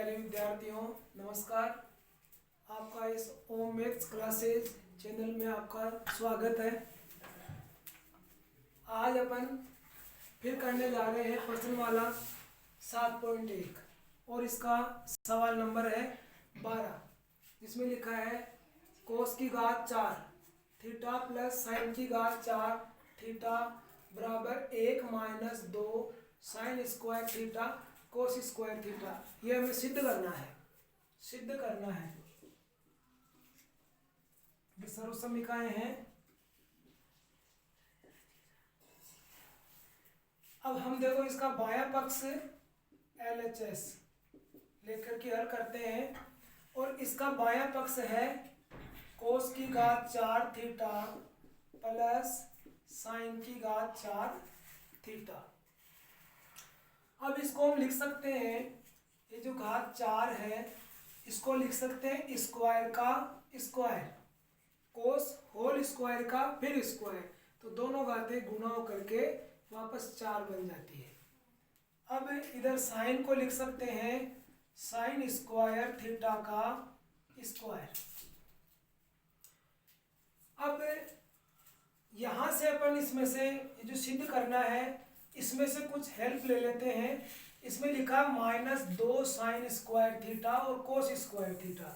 प्यारे विद्यार्थियों, नमस्कार। आपका इस ओम मैथ्स क्लासेज चैनल में आपका स्वागत है। आज अपन फिर करने जा रहे हैं प्रश्न वाला 7.1 और इसका सवाल नंबर है 12, जिसमें लिखा है कोस की घात 4 थीटा प्लस साइन की घात 4 थीटा बराबर 1 minus 2 sine square theta cos square theta. ये हमें सिद्ध करना है। ये सर्व समीकरण हैं। अब हम देखो इसका बायां पक्ष LHS लेकर के हल करते हैं और इसका बायां पक्ष है कोस की घात 4 थीटा प्लस साइन की घात 4 थीटा। अब इसको हम लिख सकते हैं, ये जो घात 4 है इसको लिख सकते हैं स्क्वायर का स्क्वायर, कोस होल स्क्वायर का फिर स्क्वायर, तो दोनों घातें गुणा करके वापस 4 बन जाती है। अब इधर साइन को लिख सकते हैं साइन स्क्वायर थीटा का स्क्वायर। अब यहां से अपन इसमें से जो सिद्ध करना है इसमें से कुछ हेल्प ले लेते हैं। इसमें लिखा -2 साइन स्क्वायर थीटा और कोस स्क्वायर थीटा।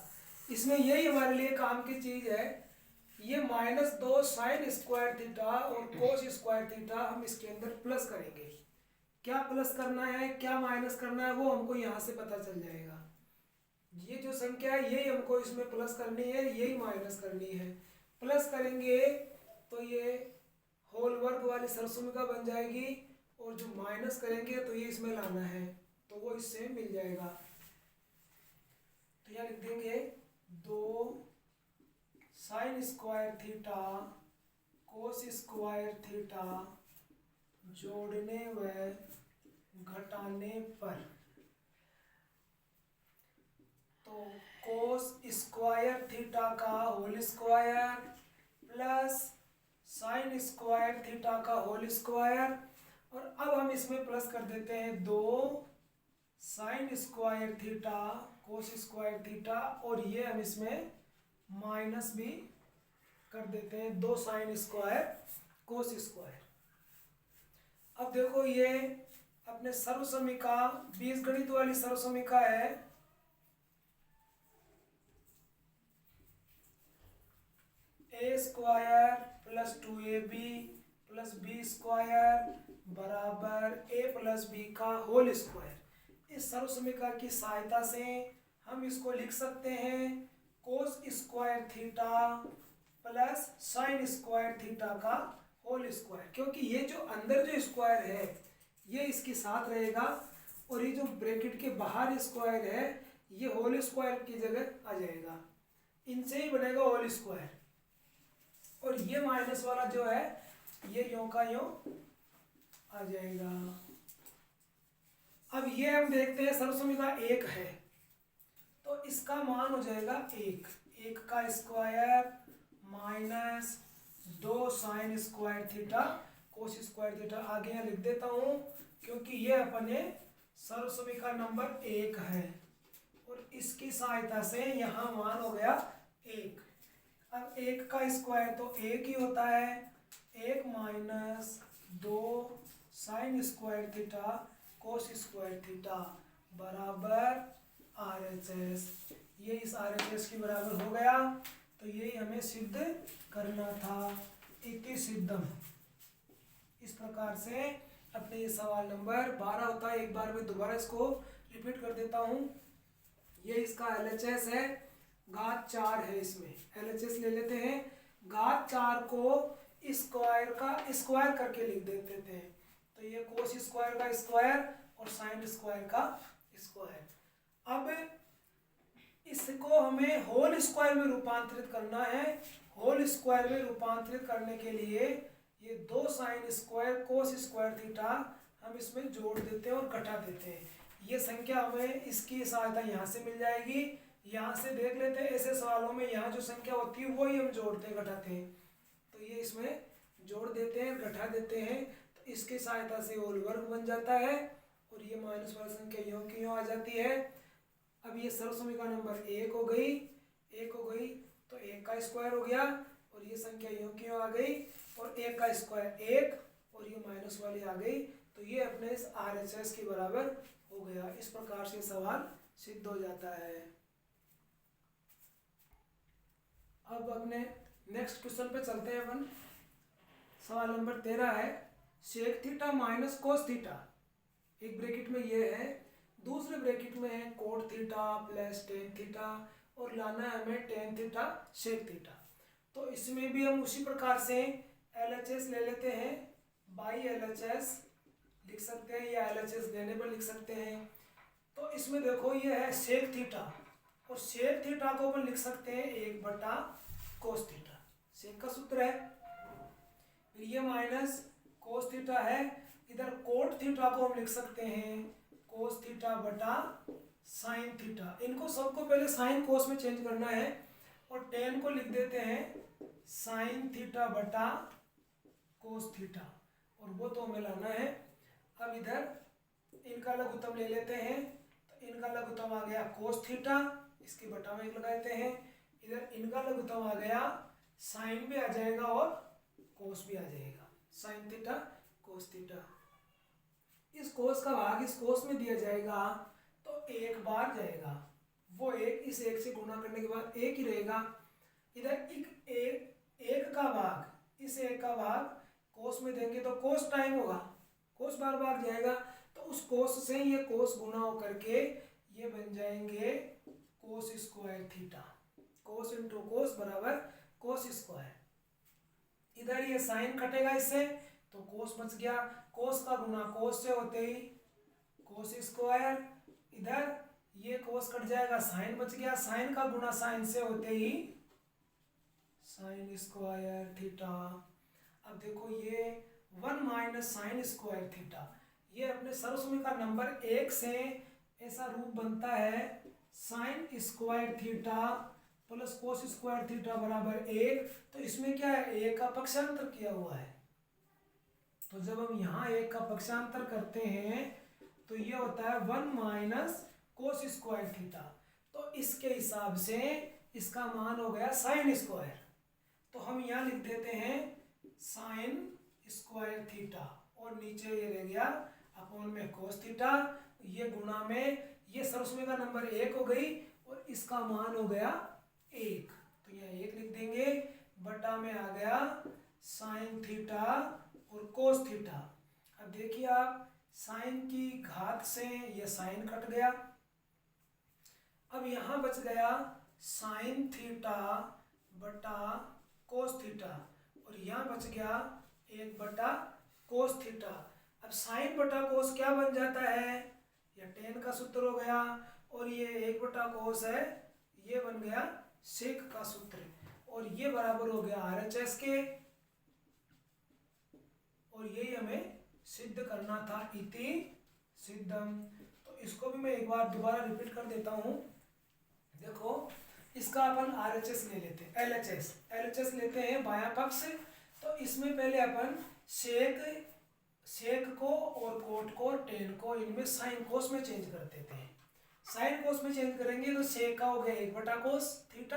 इसमें यही हमारे लिए काम की चीज है। ये -2 साइन स्क्वायर थीटा और कोस स्क्वायर थीटा हम इसके अंदर प्लस करेंगे। क्या प्लस करना है क्या माइनस करना है वो हमको यहाँ से पता चल जाएगा। ये जो संख्या है यही हमको इसमें प्लस करनी है, यही माइनस करनी है। प्लस करेंगे तो ये होल वर्ग वाली सरसमिका बन जाएगी और जो माइनस करेंगे तो ये इसमें लाना है तो वो इससे मिल जाएगा। तो यहाँ लिख देंगे 2 sine square theta cos square theta जोड़ने व घटाने पर, तो कोस स्क्वायर थीटा का whole square plus sine square theta का होल स्क्वायर, और अब हम इसमें प्लस कर देते हैं 2 sine square theta cos square theta, और ये हम इसमें माइनस भी कर देते हैं 2 साइन स्क्वायर कोस स्क्वायर। अब देखो ये अपने सर्वसमीका बीजगणित वाली सर्वसमीका है। a square plus 2ab plus b square बराबर a प्लस b का होल स्क्वायर। इस सर्वसमीका की सहायता से हम इसको लिख सकते हैं कोस square theta plus sine square theta का होल स्क्वायर, क्योंकि ये जो अंदर जो स्क्वायर है ये इसके साथ रहेगा और ये जो ब्रैकेट के बाहर स्क्वायर है ये होल स्क्वायर की जगह आ जाएगा। इनसे ही बनेगा होल स्क्वायर, और ये माइनस वाला जो है ये यों का यों आ जाएगा। अब ये हम देखते हैं सर्वसमीका 1 है तो इसका मान हो जाएगा 1 का square minus 2 sine square theta cos square theta. आगे यहाँ लिख देता हूँ क्योंकि ये अपने सर्वसमीका नंबर 1 है और इसकी सहायता से यहाँ मान हो गया 1। अब 1 का स्क्वायर तो 1 ही होता है, 1 minus 2 sine square theta cos square theta बराबर RHS। ये इस RHS के बराबर हो गया, तो यही हमें सिद्ध करना था। इति सिद्धम। इस प्रकार से अपने ये सवाल नंबर 12 होता है। एक बार मैं दोबारा इसको रिपीट कर देता हूँ। ये इसका LHS है, घात 4 है, इसमें LHS ले लेते हैं। घात 4 को स्क्वायर का स्क्वायर करके लिख देते थे, तो ये कोस स्क्वायर का स्क्वायर और साइन स्क्वायर का स्क्वायर। अब इसको हमें होल स्क्वायर में रूपांतरित करना है। होल स्क्वायर में रूपांतरित करने के लिए ये 2 साइन स्क्वायर कोस स्क्वायर थीटा हम इसमें जोड़ देते हैं और घटा देते हैं। ये संख्या हमें इसकी सहायता यहाँ से मिल जाएगी। यहाँ से देख लेते हैं ऐसे सवालों में यहाँ जो संख्या होती है वही हम जोड़ते घटाते हैं, तो ये इसमें जोड़ देते हैं घटा देते हैं, तो इसकी सहायता से होल वर्ग बन जाता है और ये माइनस वाली संख्या यों की यों आ जाती है। अब ये सर्व समीका नंबर 1 हो गई, 1 हो गई, तो 1 का स्क्वायर हो गया और ये संख्या यूं की यूं आ गई और 1 का स्क्वायर 1 और ये माइनस वाली आ गई, तो ये अपने इस RHS के बराबर हो गया। इस प्रकार से सवाल सिद्ध हो जाता है। अब अपने नेक्स्ट क्वेश्चन पे चलते हैं अपन। सवाल नंबर 13 है sec theta minus cos theta, एक ब्रैकेट में ये है, दूसरे ब्रैकेट में है cot theta plus tan theta और लाना है हमें टेन थीटा सेक थीटा। तो इसमें भी हम उसी प्रकार से LHS ले लेते हैं, बाई LHS लिख सकते हैं या LHS देने पर लिख सकते हैं। तो इसमें देखो ये है सेक थीटा और सेक थीटा को अपन लिख सकते हैं 1 बटा कोस थीटा, सेक का सूत्र है। फिर ये माइनस कोस थीटा है, इधर कोट थीटा को हम लिख सकते हैं कोस थीटा बटा साइन थीटा। इनको सबको पहले साइन कोस में चेंज करना है और टेन को लिख देते हैं साइन थीटा बटा कोस थीटा और वो तो हमें लाना है। अब इधर इनका लघुत्तम ले लेते हैं, तो इनका लघुत्तम आ गया कोस थीटा, इसके बटा में 1 लगाते हैं। इधर इनका लघुत्तम आ गया साइन भी आ जाएगा और कोस भी आ जाएगा, साइन थीटा कोस थीटा। इस कोस का भाग इस कोस में दिया जाएगा तो 1 बार जाएगा, वो 1 इस 1 से गुणा करने के बाद 1 ही रहेगा। इधर एक का भाग इस 1 का भाग कोस में देंगे तो कोस टाइम होगा, कोस बार बार जाएगा, तो उस कोस से ये कोस गुणा हो करके ये बन जाएंगे कोस स्क्वायर थीटा, कोस इंटू कोस बराबर कोस स्क्वायर। इधर ये साइन कटेगा इससे तो कोस बच गया, कोस का गुणा कोस से होते ही कोस स्क्वायर, इधर ये कोस कट जाएगा साइन बच गया, साइन का गुणा साइन से होते ही साइन स्क्वायर थीटा। अब देखो ये 1 माइनस साइन स्क्वायर थीटा, ये अपने सर्वसमीका नंबर 1 से ऐसा रूप बनता है sign square theta plus cos square theta बराबर 1। तो इसमें क्या है 1 का पक्षांतर किया हुआ है, तो जब हम यहाँ 1 का पक्षांतर करते हैं तो ये होता है 1 माइनस कोस स्क्वायर थीटा। तो इसके हिसाब से इसका मान हो गया साइन स्क्वायर, तो हम यहाँ लिख देते हैं साइन स्क्वायर थीटा और नीचे ये रह गया अपॉन में कोस थीटा, ये गुणा में ये सर्वसमीका नंबर 1 हो गई और इसका मान हो गया 1, तो यहाँ 1 लिख देंगे, बटा में आ गया साइन थीटा और कोस थीटा। अब देखिए आप साइन की घात से ये साइन कट गया, अब यहाँ बच गया साइन थीटा बटा कोस थीटा और यहाँ बच गया 1 बटा कोस थीटा। अब साइन बटा कोस क्या बन जाता है, यह टेन का सूत्र हो गया और ये 1 बटा कोस है, ये बन गया सेक का सूत्र और ये बराबर हो गया RHS के, और यही हमें सिद्ध करना था इति सिद्धम। तो इसको भी मैं एक बार दोबारा रिपीट कर देता हूँ। देखो इसका अपन RHS ले लेते हैं, LHS लेते हैं बायां पक्ष। तो इसमें पहले अपन सेक को और कोट को और टेन को इनमें साइन कोस में चेंज कर देते हैं। साइन कोस में चेंज करेंगे तो सेक का हो गया 1 बटा कोस थीटा,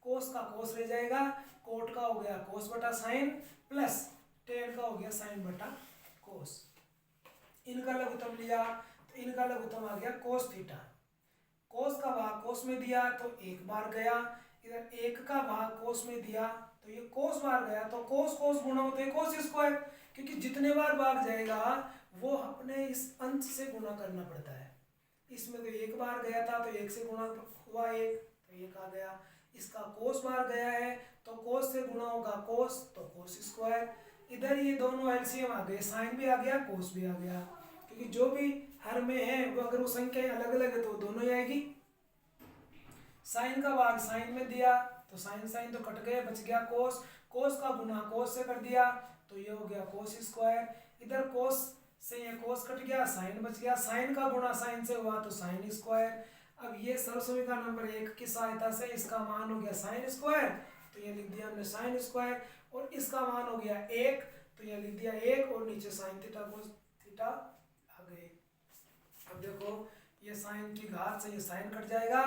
कोस का कोस रह जाएगा, कोट का हो गया कोस बटा साइन प्लस टेन का हो गया साइन बटा कोस। इनका लघुत्तम लिया तो इनका लघुत्तम आ गया कोस थीटा, कोस का भाग कोस में दिया तो 1 बार गया, इधर 1 का भाग कोस में दिया तो ये कोस बार गया, तो कोस कोस गुणा होते हैं कोस स्क्वायर, क्योंकि जितने बार भाग जाएगा वो अपने इस अंश से गुणा करना पड़ता है। इसमें तो 1 बार गया था तो 1 से गुणा हुआ 1 तो 1 आ गया, इसका कोस बार गया है तो कोस से गुणा होगा कोस तो कोस स्क्वायर। इधर ये दोनों एलसीएम आ गए, साइन भी आ गया कोस भी आ गया, क्योंकि जो भी हर में है वो अगर वो संख्या अलग अलग है तो दोनों ही आएगी। साइन का भाग साइन में दिया तो साइन साइन तो कट गए, बच गया कोस, कोस का गुणा कोस से कर दिया तो ये हो गया कोस स्क्वायर। इधर कोस से ये कोस कट गया, साइन बच गया, साइन का गुणा साइन से हुआ तो साइन स्क्वायर। अब ये सर्वसमीका नंबर 1 की सहायता से इसका मान हो गया साइन स्क्वायर, तो ये लिख दिया हमने साइन स्क्वायर, और इसका मान हो गया 1 तो ये लिख दिया 1 और नीचे साइन थीटा कोस थीटा आ गए। अब देखो ये साइन की घात से ये साइन कट जाएगा।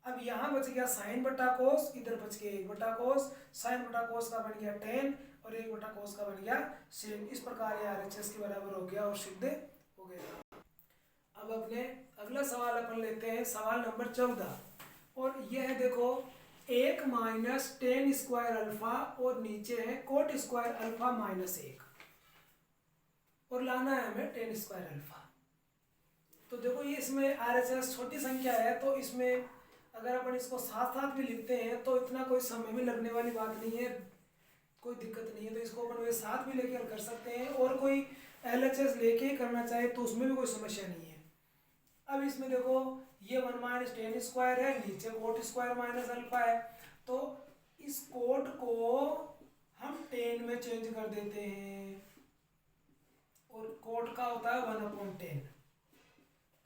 अब यहाँ बच गया साइन बटा कोस, इधर बच गया 1 बटा कोस, साइन बटा कोस का बन गया टेन और 1 बटा कोस का बन गया सेन। इस प्रकार ये RHS के बराबर हो गया और सिद्ध हो गया। अब अपने अगला सवाल अपन लेते हैं, सवाल नंबर 14, और यह है देखो 1 माइनस टेन स्क्वायर अल्फा और नीचे है कोट स्क्वायर अल्फा माइनस 1 और लाना है हमें टेन स्क्वायर अल्फा। तो देखो ये इसमें RHS छोटी संख्या है, तो इसमें अगर अपन इसको साथ साथ भी लिखते हैं तो इतना कोई समय में लगने वाली बात नहीं है, कोई दिक्कत नहीं है। तो इसको अपन वे साथ भी लेके कर सकते हैं, और कोई LHS लेके ही करना चाहे तो उसमें भी कोई समस्या नहीं है। अब इसमें देखो ये 1 माइनस टेन स्क्वायर है, नीचे कोट स्क्वायर माइनस अल्फा है, तो इस कोट को हम टेन में चेंज कर देते हैं, और कोट का होता है 1/10,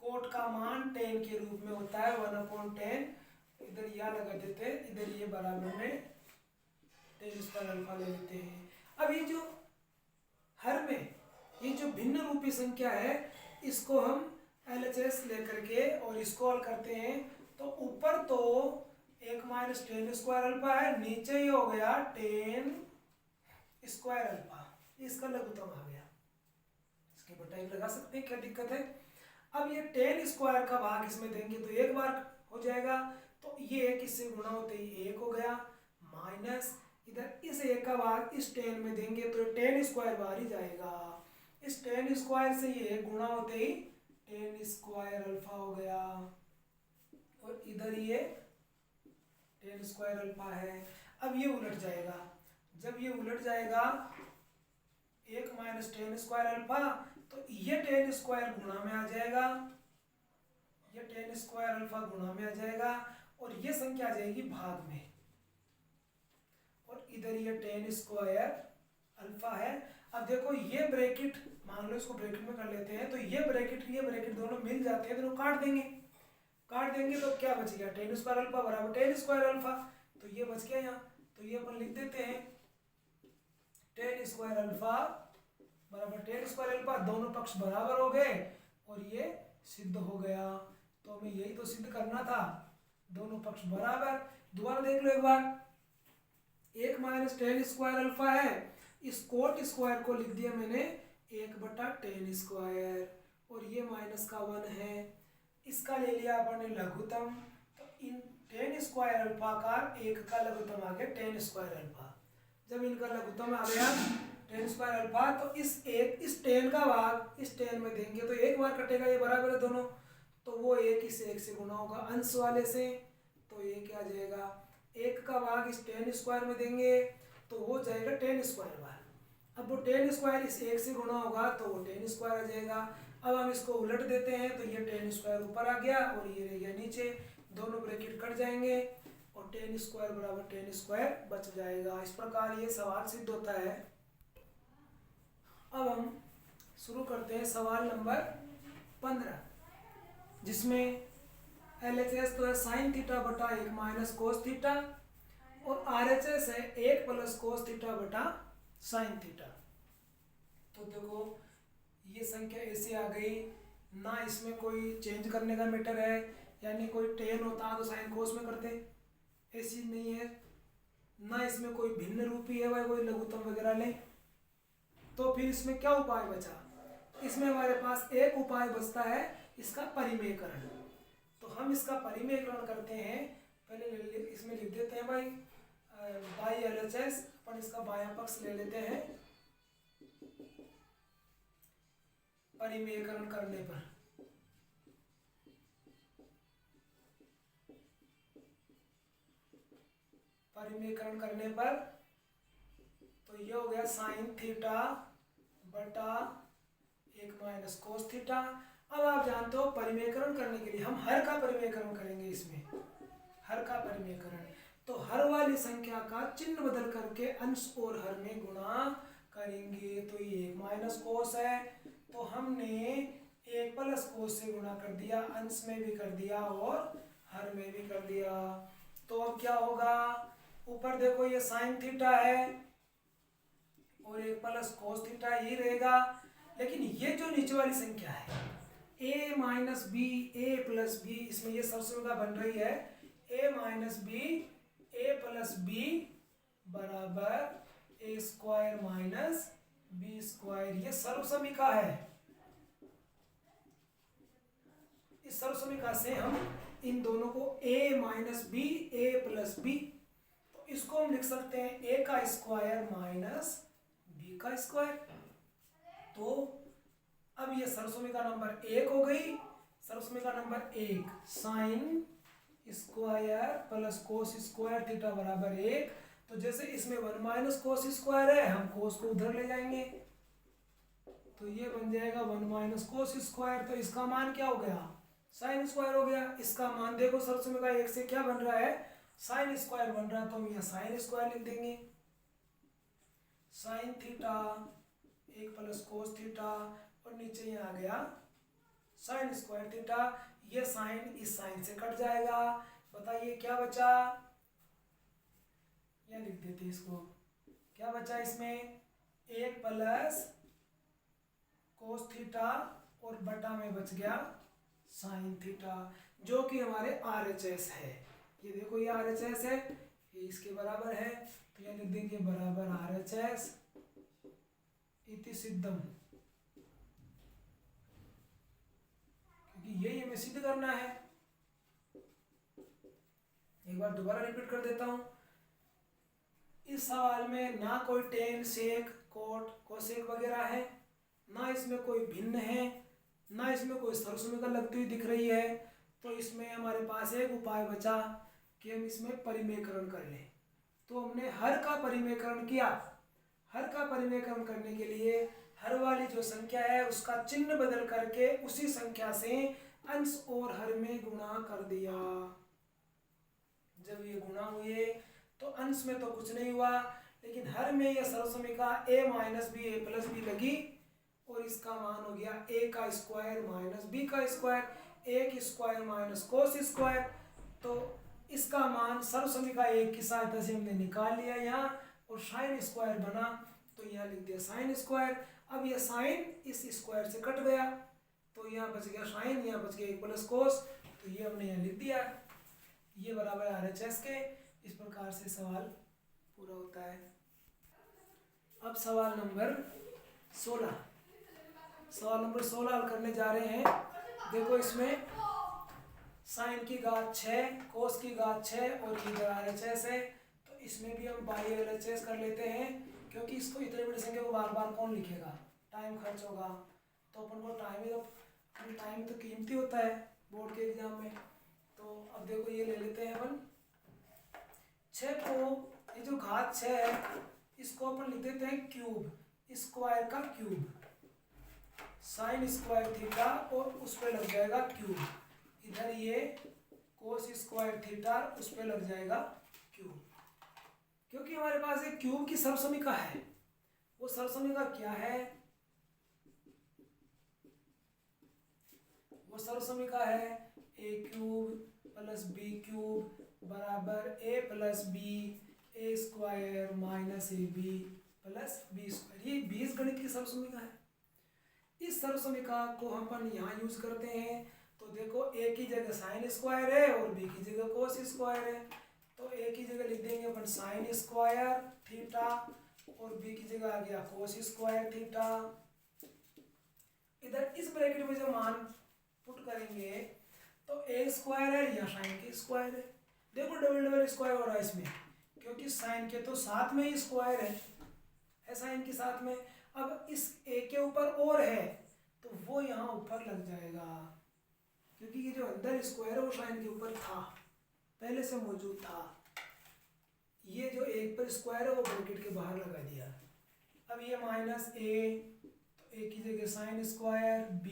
कोट का मान 10 के रूप में होता है 1/10। इधर यह लगा देते हैं, इधर ये बराबर में टेन स्क्वायर अल्फा ले लेते हैं। अब ये जो हर में ये जो भिन्न रूपी संख्या है इसको हम LHS लेकर के और इसको हल करते हैं, तो ऊपर तो 1 माइनस टेन स्क्वायर अल्फा है, नीचे ये हो गया 10 स्क्वायर अल्फा, इसका लघुत्तम आ गया। इसके बटाई लगा सकते हैं, क्या दिक्कत है। अब ये 10 स्क्वायर का भाग इसमें देंगे तो एक बार हो जाएगा, तो ये 1 इससे गुणा होते ही 1 हो गया, माइनस इधर इस 1 का भाग इस 10 में देंगे तो 10 स्क्वायर बाहर ही जाएगा, इस 10 स्क्वायर से ये 1 गुणा होते ही 10 स्क्वायर अल्फा हो गया, और इधर ये 10 स्क्वायर अल्फा है। अब ये उलट जाएगा, जब ये उलट जाएगा 1 माइनस टेन स्क्वायर अल्फा, तो ये 10 स्क्वायर गुणा में आ जाएगा, ये 10 स्क्वायर अल्फा गुणा में आ जाएगा, और ये संख्या आ जाएगी भाग में, और इधर ये 10 स्क्वायर अल्फा है। अब देखो ये ब्रैकेट मान लो इसको ब्रैकेट में कर लेते हैं, तो ये ब्रैकेट दोनों मिल जाते हैं, दोनों काट देंगे तो क्या बच गया 10 स्क्वायर अल्फा बराबर 10 स्क्वायर अल्फा, तो ये बच गया यहाँ, तो ये अपन लिख देते हैं 10 स्क्वायर अल्फा बराबर 10 स्क्वायर अल्फा, दोनों पक्ष बराबर हो गए और ये सिद्ध हो गया। तो हमें यही तो सिद्ध करना था, दोनों पक्ष बराबर। दोबारा देख लो एक बार, 1 माइनस टेन स्क्वायर अल्फा है, इस कोट स्क्वायर को लिख दिया मैंने 1/10 स्क्वायर, और ये माइनस का 1 है, इसका ले लिया अपन ने लघुत्तम, तो इन 10 स्क्वायर अल्फा का 1 का लघुत्तम आ गया 10 स्क्वायर अल्फा। जब इनका लघुत्तम आ गया 10 स्क्वायर अल्फा, तो इस 10 का भाग इस 10 में देंगे तो एक बार कटेगा, ये बराबर है दोनों, तो वो 1 इस 1 से गुणा होगा अंश वाले से, तो ये क्या आ जाएगा 1 का भाग इस 10 स्क्वायर में देंगे तो हो जाएगा 10 स्क्वायर बार। अब वो 10 स्क्वायर इस 1 से गुणा होगा तो वो 10 स्क्वायर आ जाएगा। अब हम इसको उलट देते हैं, तो ये 10 स्क्वायर ऊपर आ गया और ये रह गया नीचे, दोनों ब्रैकेट कट जाएंगे और 10 स्क्वायर बराबर 10 स्क्वायर बच जाएगा। इस प्रकार ये सवाल सिद्ध होता है। अब हम शुरू करते हैं सवाल नंबर 15, जिसमें LHS तो है साइन थीटा बटा 1 माइनस कोस थीटा, और RHS है 1 प्लस कोस थीटा बटा साइन थीटा। तो देखो ये संख्या ऐसे आ गई ना, इसमें कोई चेंज करने का मैटर है, यानी कोई टेन होता तो साइन कोस में करते, ऐसी नहीं है ना, इसमें कोई भिन्न रूपी है भाई, कोई लघुत्तम वगैरह नहीं। तो फिर इसमें क्या उपाय बचा, इसमें हमारे पास एक उपाय बचता है इसका परिमेयकरण। तो हम इसका परिमेयकरण करते हैं, पहले इसमें लिख देते हैं भाई बाई LHS, अपन इसका बायां पक्ष ले लेते हैं परिमेयकरण करने पर। परिमेयकरण करने पर तो ये हो गया साइन थीटा बटा 1 माइनस कोस थीटा। अब आप जानते हो परिमेयकरण करने के लिए हम हर का परिमेयकरण करेंगे, इसमें हर का परिमेयकरण, तो हर वाली संख्या का चिन्ह बदल करके अंश और हर में गुणा करेंगे। तो ये 1 माइनस कोस है, तो हमने 1 प्लस कोस से गुणा कर दिया, अंश में भी कर दिया और हर में भी कर दिया। तो अब क्या होगा, ऊपर देखो ये साइन थीटा है और 1 प्लस कोस थीटा ही रहेगा, लेकिन ये जो नीचे वाली संख्या है a minus B A plus b, इसमें ये सरसमिका बन रही है a minus B A plus b बराबर a square minus b square, ये सर्वसमीका है। इस सर्वसमीका से हम इन दोनों को a minus B A plus B, तो इसको हम लिख सकते हैं a का स्क्वायर माइनस b का स्क्वायर। तो अब ये सर्वसमीका नंबर 1 हो गई। सर्वसमीका number 1 sine square plus cos square theta बराबर 1। तो जैसे इसमें 1 माइनस कोस स्क्वायर है, हम कोस को उधर ले जाएंगे, तो ये बन जाएगा 1 माइनस कोस स्क्वायर। तो इसका मान क्या हो गया, साइन स्क्वायर हो गया। इसका मान देखो सर्वसमीका 1 से क्या बन रहा है, साइन स्क्वायर बन रहा है, तो हम यहाँ साइन स्क्वायर लिख देंगे। Sine theta 1 plus cos theta, और नीचे यहाँ आ गया साइन स्क्वायर थीटा। ये साइन इस साइन से कट जाएगा। बताइए क्या बचा, या लिख देते इसको, क्या बचा इसमें 1 प्लस कोस थीटा और बटा में बच गया साइन थीटा, जो कि हमारे RHS है। ये देखो ये RHS है, ये इसके बराबर है, तो ये लिख देंगे बराबर RHS इति सिद्धम, क्योंकि यही हमें सिद्ध करना है। एक बार दोबारा रिपीट कर देता हूं। इस सवाल में ना कोई टेन सेक कोट कोसेक वगैरह है, ना इसमें कोई भिन्न है, ना इसमें कोई सर्वसमीका लगती हुई दिख रही है। तो इसमें हमारे पास एक उपाय बचा कि हम इसमें परिमेयकरण कर लें। तो हमने हर का परिमेयकरण किया। हर का परिमेयकरण करने के लिए हर वाली जो संख्या है उसका चिन्ह बदल करके उसी संख्या से अंश और हर में गुणा कर दिया। जब ये गुणा हुए तो अंश में तो कुछ नहीं हुआ, लेकिन हर में ये सर्वसमीका a minus B A plus B लगी, और इसका मान हो गया a का स्क्वायर माइनस b का square, a square minus cos square. तो इसका मान सर्वसमीका 1 की सहायता से हमने निकाल लिया यहाँ, और साइन स्क्वायर बना, तो यहाँ लिख दिया साइन स्क्वायर। अब ये साइन इस स्क्वायर से कट गया, तो यहाँ बच गया साइन, यहाँ बच गया 1 प्लस कोस, तो ये हमने यहाँ लिख दिया। ये बराबर RHS के। इस प्रकार से सवाल पूरा होता है। अब सवाल नंबर 16, सवाल नंबर 16 हल करने जा रहे हैं। देखो इसमें साइन की घात 6, कोस की घात 6 और इधर RHS है, तो इसमें भी हम बाई LHS कर लेते हैं, क्योंकि इसको इतने बड़ी संख्या को बार बार कौन लिखेगा, टाइम खर्च होगा। तो अपन को टाइम तो कीमती होता है बोर्ड के एग्जाम में। तो अब देखो ये ले लेते हैं अपन 6 को, ये जो घात 6 है इसको अपन लिख देते हैं क्यूब, स्क्वायर का क्यूब, साइन स्क्वायर थीटा और उस पर लग जाएगा क्यूब, इधर ये कोस स्क्वायर थीटा उस पर लग जाएगा क्यूब। क्योंकि हमारे पास एक क्यूब की सर्वसमीका है, वो सर्वसमीका क्या है, वो सर्वसमीका है a cube plus b cube बराबर a plus b a square minus a b plus B square. ये बीजगणित की सर्वसमीका है। इस सर्वसमीका को हम अपन यहाँ यूज करते हैं। तो देखो a की जगह साइन स्क्वायर है और b की जगह कोस स्क्वायर है, तो a की जगह लिख देंगे अपन साइन स्क्वायर थीटा और b की जगह आ गया कोस स्क्वायर थीटा। इधर इस ब्रैकेट में जो मान पुट करेंगे तो a स्क्वायर है या साइन के स्क्वायर है। देखो डबल डबल स्क्वायर हो रहा है इसमें, क्योंकि साइन के तो साथ में ही स्क्वायर है साइन के साथ में। अब इस a के ऊपर और है तो वो यहाँ ऊपर लग जाएगा, क्योंकि ये जो अंदर स्क्वायर है वो साइन के ऊपर था, पहले से मौजूद था। ये जो एक पर स्क्वायर है वो ब्रैकेट के बाहर लगा दिया। अब ये माइनस a, तो a की जगह sine square, b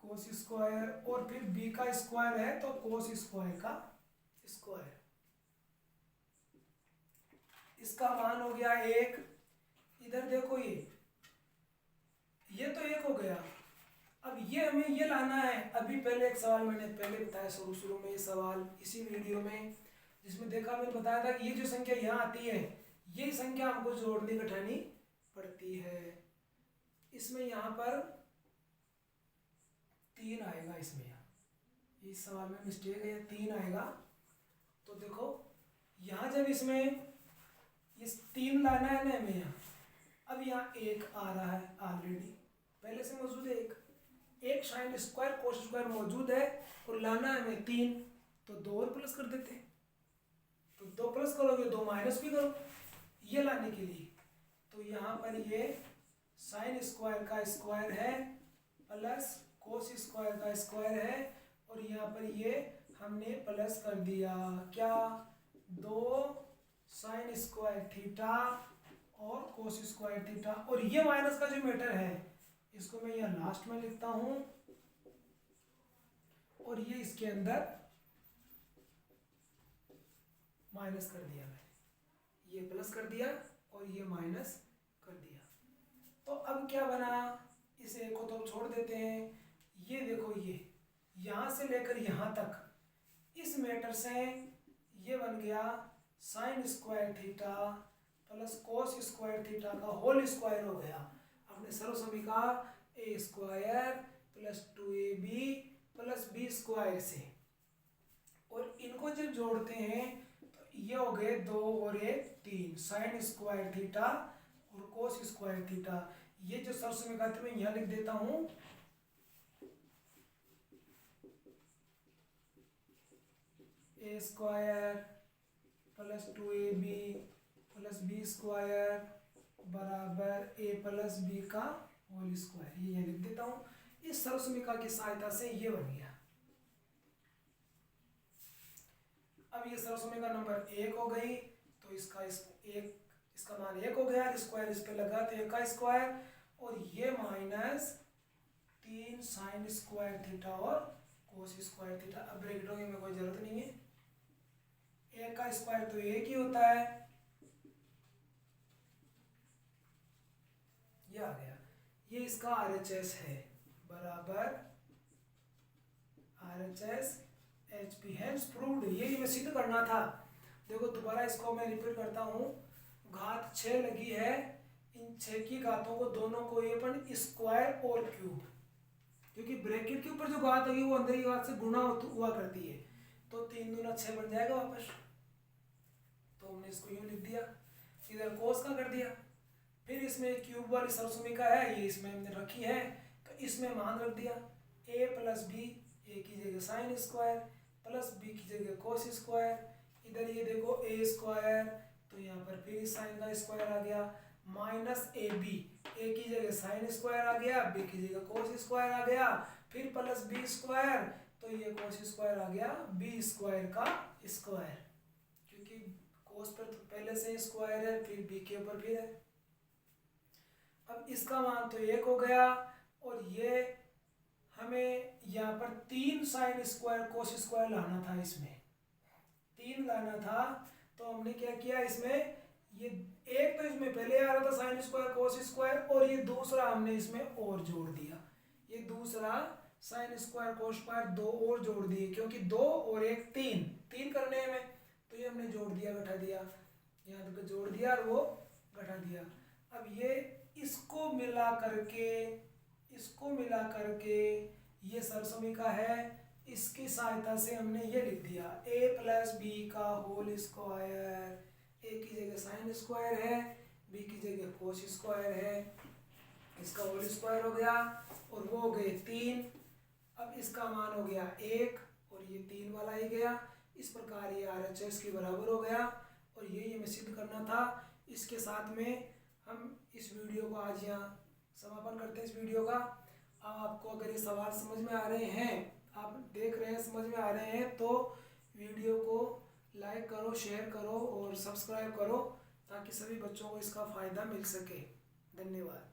cos square और फिर b का स्क्वायर है तो कोस स्क्वायर का स्क्वायर। इसका मान हो गया 1। इधर देखो ये तो 1 हो गया। अब ये हमें ये लाना है। अभी पहले एक सवाल मैंने पहले बताया शुरू में, ये सवाल इसी वीडियो में जिसमें देखा मैंने बताया था कि ये जो संख्या यहाँ आती है ये संख्या हमको जोड़ने कठानी पड़ती है। इसमें यहाँ पर आएगा इसमें, इस सवाल में मिस्टेक है, 3 आएगा। तो देखो यहाँ जब इसमें इस 3 लाना है ना हमें यहाँ, अब यहाँ 1 आ रहा है ऑलरेडी, पहले से मौजूद है 1 साइन स्क्वायर कोस स्क्वायर मौजूद है और लाना है हमें 3, तो 2 और प्लस कर देते हैं। तो 2 प्लस करोगे 2 माइनस भी करो ये लाने के लिए। तो यहाँ पर ये साइन स्क्वायर का स्क्वायर है प्लस कोस स्क्वायर का स्क्वायर है, और यहाँ पर ये हमने प्लस कर दिया क्या, 2 साइन स्क्वायर थीटा और कोस स्क्वायर थीटा। और ये माइनस का जो मैटर है इसको मैं यहाँ लास्ट में लिखता हूँ, और ये इसके अंदर माइनस कर दिया मैंने, ये प्लस कर दिया और ये माइनस कर दिया। तो अब क्या बना, इस एक को तो छोड़ देते हैं, ये देखो ये यहाँ से लेकर यहाँ तक इस मैटर से ये बन गया sine square theta plus cos square theta का होल स्क्वायर हो गया अपने सर्वसमीका ए स्क्वायर प्लस 2ab प्लस बी स्क्वायर से। और इनको जब जोड़ते हैं तो ये हो गए 2 और 1 3 साइन स्क्वायर थीटा और कोस स्क्वायर थीटा। ये जो सर्वसमीका थी मैं यहाँ लिख देता हूँ, ए स्क्वायर प्लस 2ab प्लस बी स्क्वायर बराबर a प्लस बी का होल स्क्वायर, ये यहाँ लिख देता हूँ। इस सर्वसमीका की सहायता से ये बन गया। अब ये सर्वसमीका नंबर 1 हो गई, तो इसका मान 1 हो गया, स्क्वायर इस पे लगा तो 1 का स्क्वायर, और ये माइनस 3 साइन स्क्वायर थीटा और कोस स्क्वायर थीटा। अब ब्रैकेटों की कोई जरूरत नहीं है, 1 का स्क्वायर तो 1 ही होता है, ये आ गया। ये इसका RHS है बराबर RHS HP हैंस प्रूव्ड। ये मैं सिद्ध करना था। देखो दोबारा इसको मैं रिपीट करता हूँ, घात 6 लगी है, इन 6 की घातों को दोनों को ये अपन स्क्वायर और क्यूब, क्योंकि ब्रैकेट के ऊपर जो घात होगी वो अंदर की घात से गुणा हुआ करती है, तो 3 दूना 6 बन जाएगा वापस। तो हमने इसको यूं लिख दिया, इधर कोस का कर दिया, फिर इसमें क्यूब वाली सर्वसमीका है ये इसमें हमने रखी है, तो इसमें मान रख दिया a प्लस बी, ए की जगह साइन स्क्वायर प्लस बी की जगह कोस स्क्वायर, इधर ये देखो a स्क्वायर, तो यहाँ पर फिर साइन का स्क्वायर आ गया, माइनस ए बी, ए की जगह साइन स्क्वायर आ गया, बी की जगह कोस स्क्वायर आ गया, फिर प्लस बी स्क्वायर, तो ये कोस स्क्वायर आ गया बी स्क्वायर का स्क्वायर, क्योंकि कोस पर तो पहले से स्क्वायर है, फिर बी के ऊपर फिर है। अब इसका मान तो 1 हो गया, और ये हमें यहाँ पर 3 साइन स्क्वायर कोस स्क्वायर लाना था, इसमें 3 लाना था, तो हमने क्या किया, इसमें ये एक तो इसमें पहले आ रहा था साइन स्क्वायर कोस स्क्वायर, और ये दूसरा हमने इसमें और जोड़ दिया, ये दूसरा साइन स्क्वायर कोस स्क्वायर 2 और जोड़ दिए, क्योंकि 2 और 1 3 करने में, तो ये हमने जोड़ दिया घटा दिया, यहाँ तक जोड़ दिया और वो घटा दिया। अब ये इसको मिला करके ये सर्वसमीका है, इसकी सहायता से हमने ये लिख दिया a प्लस बी का होल स्क्वायर, a की जगह साइन स्क्वायर है, b की जगह कोस स्क्वायर है, इसका होल स्क्वायर हो गया, और वो हो गए 3। अब इसका मान हो गया 1 और ये 3 वाला ही गया, इस प्रकार ये RHS के बराबर हो गया, और ये हमें सिद्ध करना था। इसके साथ में हम इस वीडियो को आज यहाँ समापन करते हैं इस वीडियो का। आपको अगर ये सवाल समझ में आ रहे हैं, आप देख रहे हैं समझ में आ रहे हैं, तो वीडियो को लाइक करो, शेयर करो और सब्सक्राइब करो, ताकि सभी बच्चों को इसका फ़ायदा मिल सके। धन्यवाद।